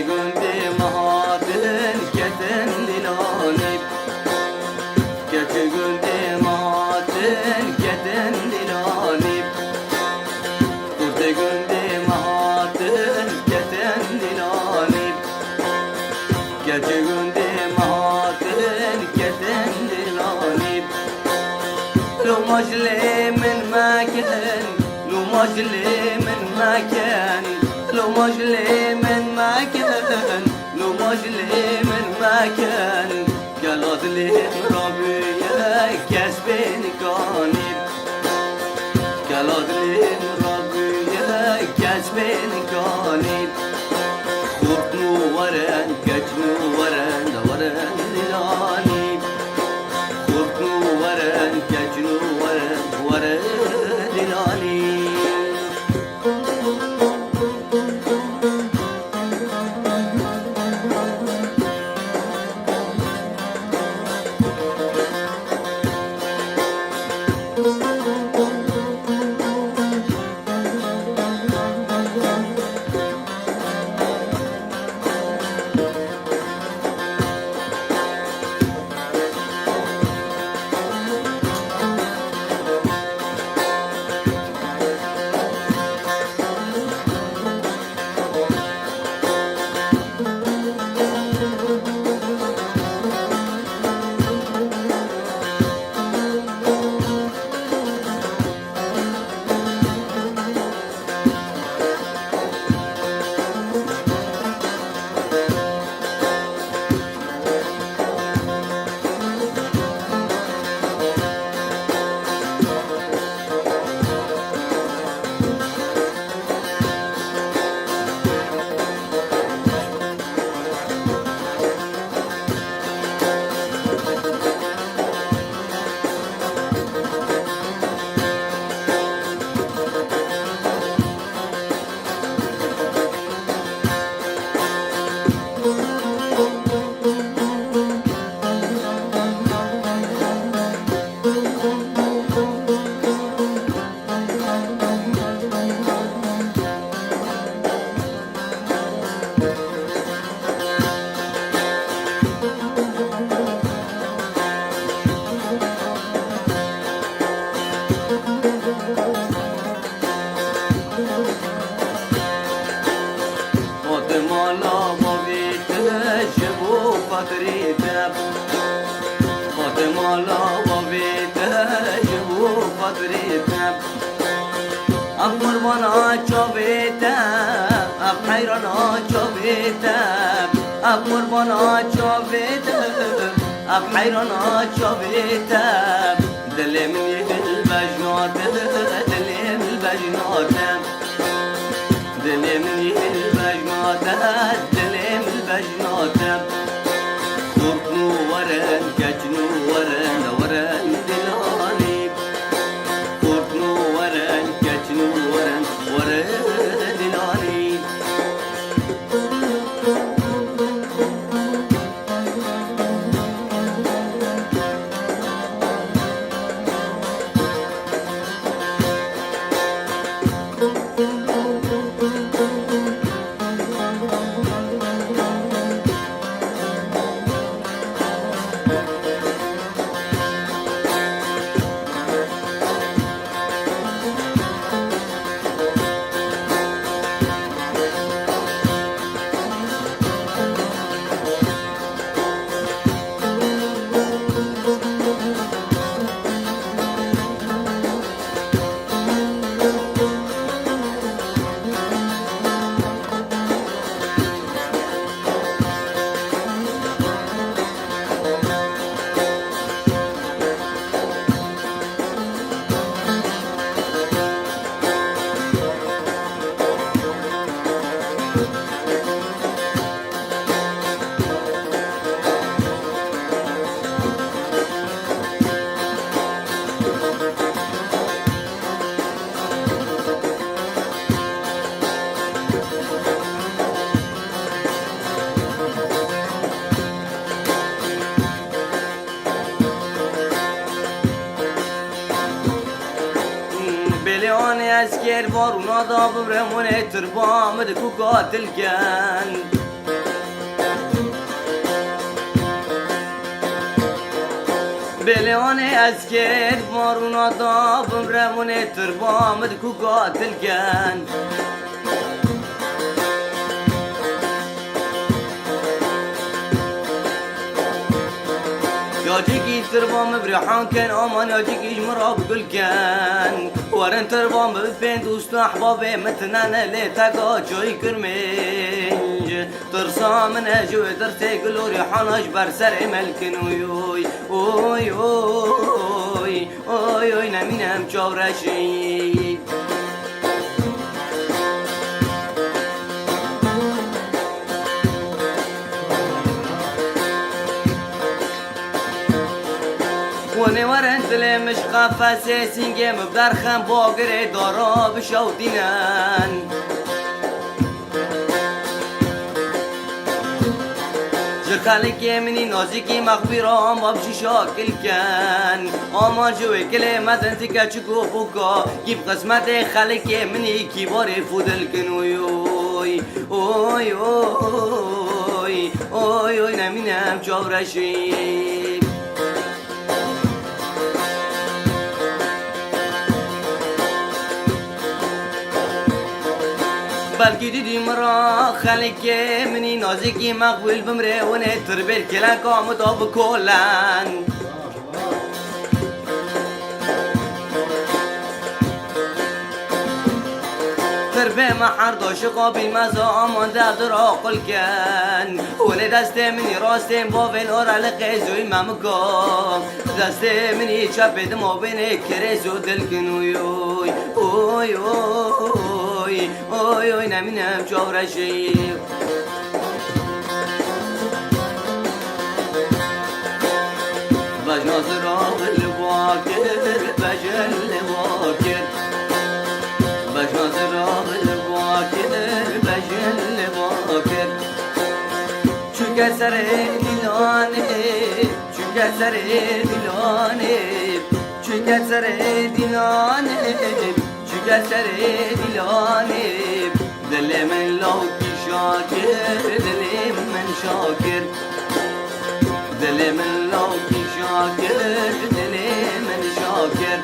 گندی مهاتن کتن دلانی کت گندی مهاتن کتن دلانی کت گندی مهاتن کتن دلانی کت گندی مهاتن کتن دلانی لو مجلي من مكان لو مجلي من مكان لو مجلي من مكان لو مجلي من مكان قالت لي ربي يا كسبين كاني قالت لي ربي يا كسبين كاني خرطنو ورن كجنو ورن ورن دلاني خرطنو ورن كجنو ورن ورن دلاني فاطمة لا وبيتها جبو فطريتها أكبر بنا شوبيتها أبحيرنا شوبيتها أكبر بنا شوبيتها أبحيرنا شوبيتها دلي من البجنات دلي من البجنات دلي من البجنات دلي من البجنات خرطنو ورن كجنو ورن ورن دلاني خرطنو ورن كجنو ورن ورن دلاني اسكر بارون ضاب برمون تربام دكو قاتل كان بليوني أسكت مارونا ضاب مرموني تربام دكو قاتل كان ياجيكي تربام بريحان كان امان ياجيكي مراب كل كان ورن تربام ببين دوست احبابي متنانا ليتاقا جوي كرمينج ترسا من اجو درتي قلو ريحان اجبر سر ملكن ويوي اوي اوي اوي اوي نمينم جورشي ونی ورند دل مش قفسه سینگم بدرخم باگره دارا بشو دینن خلق منی نازکی مخبیرام بابشی شاکل کن آما جوی کلی مدن تکا چکو بوکا گیب قسمت خلق منی کی باری فودل کن اوی اوی اوی اوی اوی اوی نمینم چاورشی بلکی دیدی مرا خلق منی نازکی مقبول بمره و نه تربیر کلن کامت آب کلن تربه محر داشت قابل مزا آمان در عقل کن و نه دست منی راستیم با وین آرال قیزوی ممکا دست منی چپ دم آبین کرزو دل کنوی اوی اوی اوی اوی اوی نمینم چاورشی بجناز راغل باکر بجل باکر بجناز راغل باکر بجل باکر چوکه سر دیلانه چوکه سر دیلانه چوکه سر دیلانه چوکه سر دیلانه دل من لاکی شاکر دل من شاکر دل من لاکی شاکر دل من شاکر